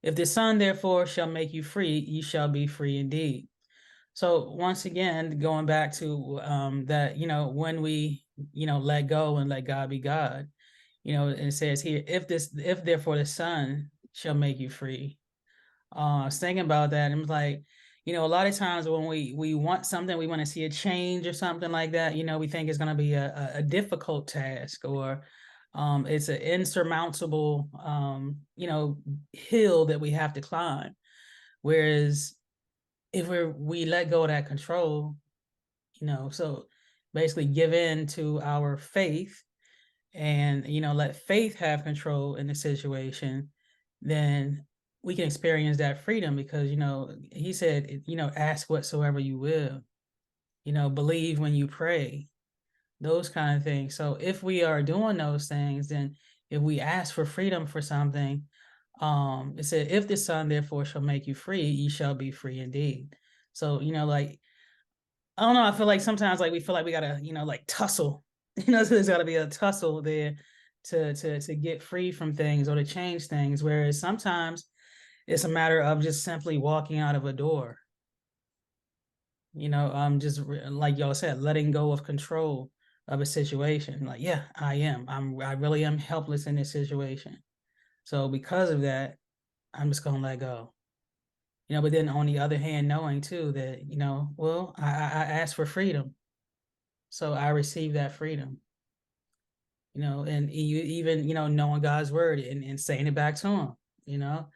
If the Son therefore shall make you free, you shall be free indeed. So once again, going back to that, when we, let go and let God be God, it says here, if therefore the Son shall make you free. I was thinking about that, and I'm like, a lot of times when we want something, we want to see a change or something like that. We think it's going to be a difficult task, or it's an insurmountable, hill that we have to climb. Whereas if we let go of that control, so basically give in to our faith and let faith have control in the situation, then we can experience that freedom because he said, ask whatsoever you will, believe when you pray, those kind of things. So if we are doing those things, then if we ask for freedom for something, it said, if the Son therefore shall make you free, you shall be free indeed. So like, I don't know, I feel like sometimes like we feel like we gotta like tussle. So there's got to be a tussle there to get free from things or to change things, whereas sometimes it's a matter of just simply walking out of a door. Just like y'all said, letting go of control of a situation. Like, yeah, I really am helpless in this situation. So because of that, I'm just gonna let go. But then on the other hand, knowing too that, well, I asked for freedom. So I received that freedom. And you even, knowing God's word and saying it back to him, you know,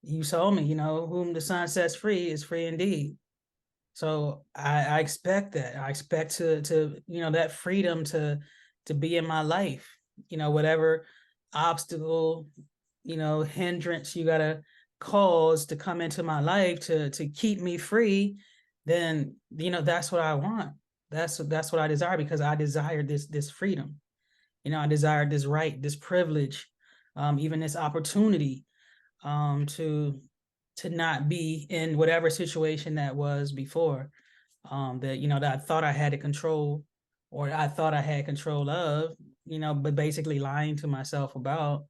you told me, whom the Son sets free is free indeed. So I expect that. I expect to that freedom to be in my life. Whatever obstacle, hindrance you gotta cause to come into my life to keep me free, then that's what I want. That's what I desire because I desire this freedom. I desire this right, this privilege, even this opportunity to not be in whatever situation that was before, that I thought I had to control or I thought I had control of, but basically lying to myself about,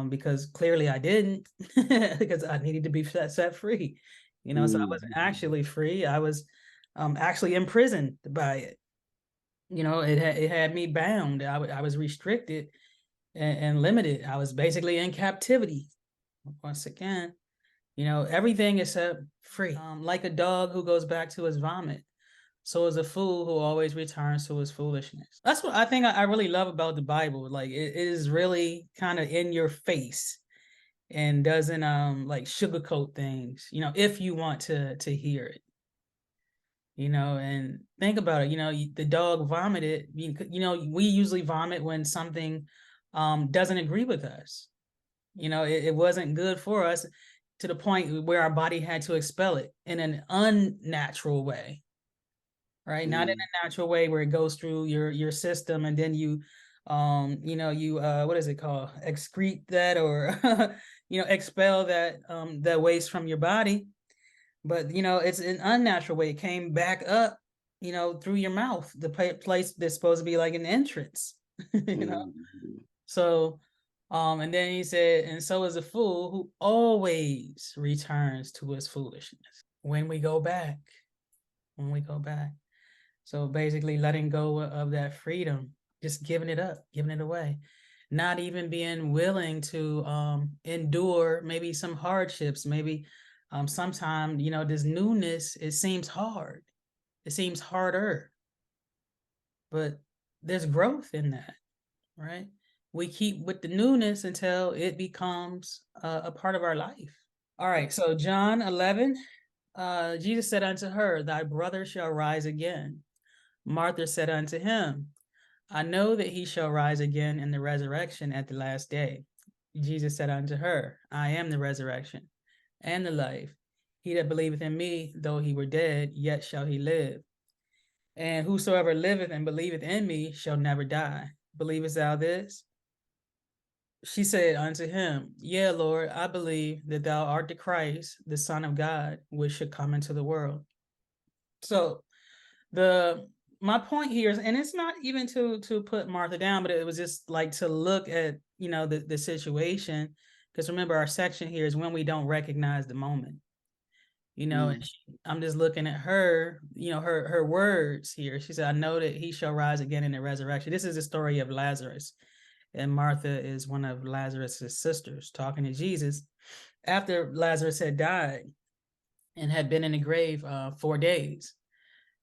because clearly I didn't, because I needed to be set free, so I wasn't actually free. I was actually imprisoned by it. It had me bound. I was restricted and limited. I was basically in captivity. Once again, everything except free. Like a dog who goes back to his vomit, so is a fool who always returns to his foolishness. That's what I think I really love about the Bible. Like it is really kind of in your face and doesn't like sugarcoat things, if you want to hear it. And think about it, the dog vomited, we usually vomit when something doesn't agree with us. It wasn't good for us to the point where our body had to expel it in an unnatural way, right? Not in a natural way where it goes through your system and then you you what is it called, excrete that or expel that waste from your body. But it's an unnatural way. It came back up, through your mouth, the place that's supposed to be like an entrance. you know so and then he said, and so is a fool who always returns to his foolishness. When we go back. So basically letting go of that freedom, just giving it up, giving it away, not even being willing to endure maybe some hardships, maybe sometimes, this newness, it seems hard. It seems harder, but there's growth in that, right? We keep with the newness until it becomes a part of our life. All right, so John 11, Jesus said unto her, thy brother shall rise again. Martha said unto him, I know that he shall rise again in the resurrection at the last day. Jesus said unto her, I am the resurrection and the life. He that believeth in me, though he were dead, yet shall he live. And whosoever liveth and believeth in me shall never die. Believest thou this? She said unto him, Yea, Lord, I believe that thou art the Christ, the Son of God, which should come into the world. So the my point here is, and it's not even to put Martha down, but it was just like to look at the situation, Because remember, our section here is when we don't recognize the moment. And I'm just looking at her, her words here. She said, I know that he shall rise again in the resurrection. This is the story of Lazarus. And Martha is one of Lazarus's sisters talking to Jesus after Lazarus had died and had been in the grave 4 days.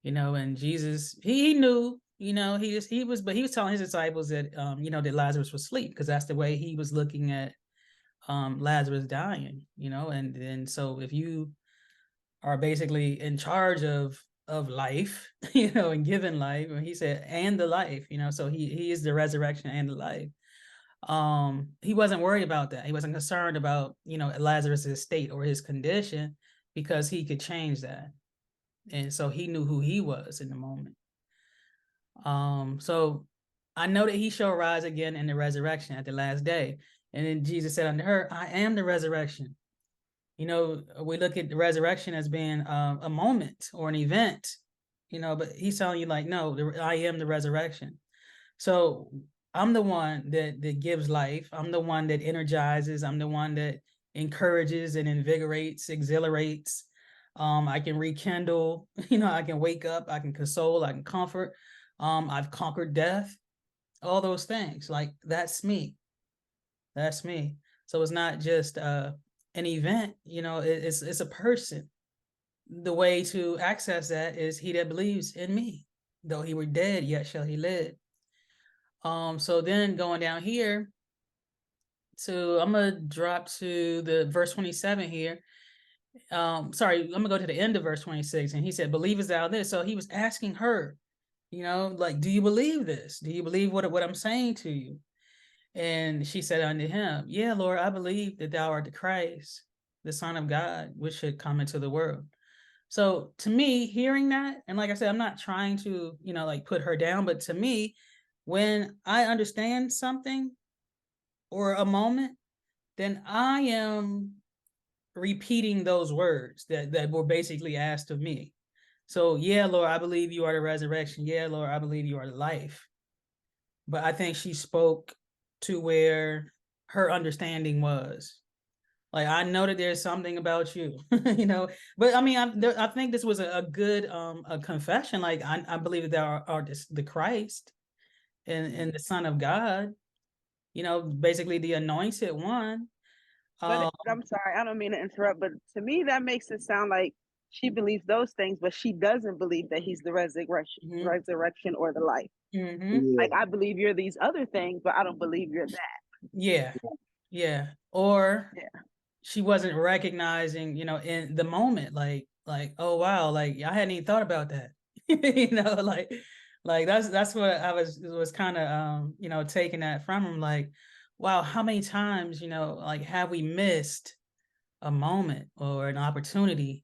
And Jesus, he knew, he was telling his disciples that, that Lazarus was asleep, because that's the way he was looking at Lazarus dying, and so if you are basically in charge of life, and given life, and he said, and the life, so he is the resurrection and the life. He wasn't worried about that. He wasn't concerned about, Lazarus's state or his condition, because he could change that. And so he knew who he was in the moment. So I know that he shall rise again in the resurrection at the last day. And then Jesus said unto her, I am the resurrection. We look at the resurrection as being a moment or an event, but he's telling you, like, no, I am the resurrection. So I'm the one that gives life. I'm the one that energizes. I'm the one that encourages and invigorates, exhilarates. I can rekindle, I can wake up, I can console, I can comfort. I've conquered death, all those things. Like, that's me. That's me. So it's not just an event, it's a person. The way to access that is he that believes in me, though he were dead, yet shall he live. So then going down here to, I'm gonna drop to the verse 27 here. Sorry, I'm gonna go to the end of verse 26. And he said, believest thou this? So he was asking her, like, do you believe this? Do you believe what I'm saying to you? And she said unto him, yeah, Lord, I believe that thou art the Christ, the Son of God, which should come into the world. So to me, hearing that, and like I said, I'm not trying to, like, put her down, but to me, when I understand something or a moment, then I am repeating those words that were basically asked of me. So, yeah, Lord, I believe you are the resurrection. Yeah, Lord, I believe you are the life. But I think she spoke to where her understanding was. Like, I know that there's something about you, but I mean, I think this was a good a confession. Like, I believe that there are the Christ and the Son of God, basically the anointed one. But I'm sorry, I don't mean to interrupt, but to me that makes it sound like she believes those things, but she doesn't believe that he's the resurrection or the life. Like, I believe you're these other things, but I don't believe you're that. Yeah. Or she wasn't recognizing, in the moment, like, oh wow, like, I hadn't even thought about that. Like that's what I was kind of taking that from him. Like, wow, how many times, like, have we missed a moment or an opportunity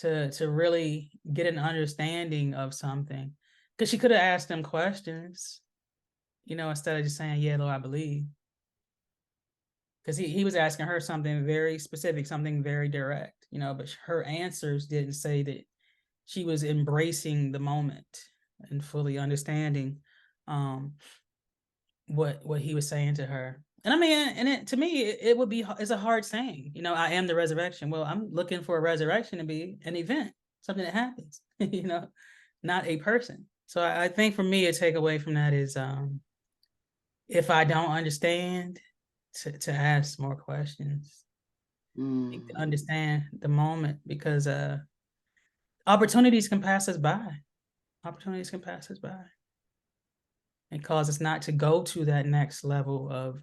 to really get an understanding of something? Because she could have asked them questions, instead of just saying, yeah, Lord, I believe. Because he was asking her something very specific, something very direct, but her answers didn't say that she was embracing the moment and fully understanding what he was saying to her. And I mean, and to me, it would be, it's a hard saying, I am the resurrection. Well, I'm looking for a resurrection to be an event, something that happens, not a person. So I think for me, a takeaway from that is, if I don't understand, to ask more questions, to understand the moment, because opportunities can pass us by. Opportunities can pass us by and cause us not to go to that next level of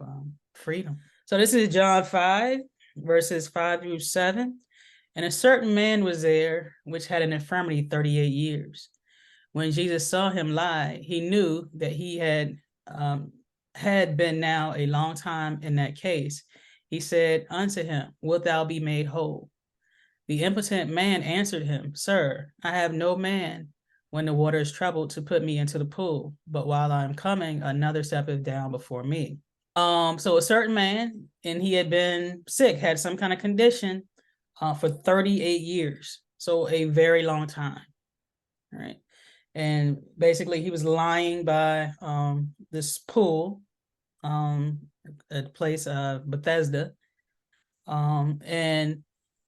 freedom. So this is John 5, verses 5 through 7. And a certain man was there which had an infirmity 38 years. When Jesus saw him lie, he knew that he had been now a long time in that case. He said unto him, wilt thou be made whole? The impotent man answered him, Sir, I have no man when the water is troubled to put me into the pool, but while I am coming, another steppeth down before me. So a certain man, and he had been sick, had some kind of condition for 38 years. So a very long time. Right. And basically he was lying by this pool, at the place of Bethesda. And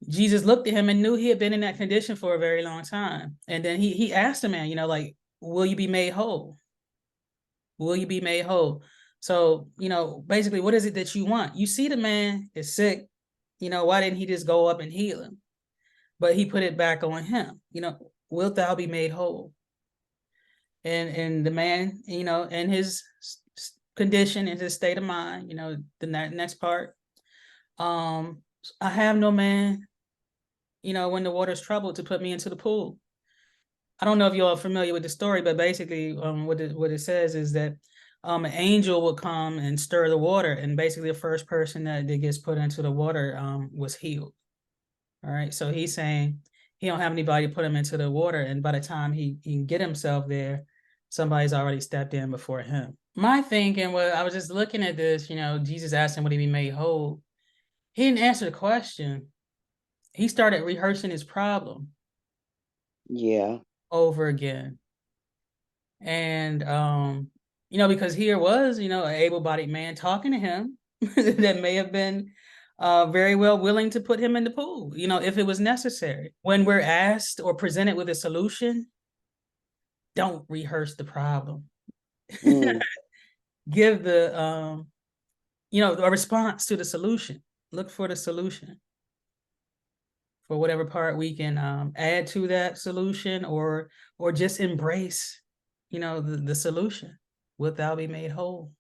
Jesus looked at him and knew he had been in that condition for a very long time. And then he asked the man, like, will you be made whole? Will you be made whole? So, basically, what is it that you want? You see the man is sick. Why didn't he just go up and heal him? But he put it back on him. Wilt thou be made whole? And the man, in his condition, in his state of mind, the next part, I have no man, when the water's troubled, to put me into the pool. I don't know if you all are familiar with the story, but basically, what it says is that an angel would come and stir the water, and basically the first person that gets put into the water was healed. All right, so he's saying he don't have anybody put him into the water, and by the time he can get himself there, somebody's already stepped in before him. My thinking was, I was just looking at this, Jesus asked him, would he be made whole? He didn't answer the question. He started rehearsing his problem. Yeah. Over again. And, because here was, an able-bodied man talking to him that may have been very well willing to put him in the pool, if it was necessary. When we're asked or presented with a solution, don't rehearse the problem. Give the, a response to the solution. Look for the solution. For whatever part we can add to that solution, or just embrace, the solution. Wilt thou be made whole?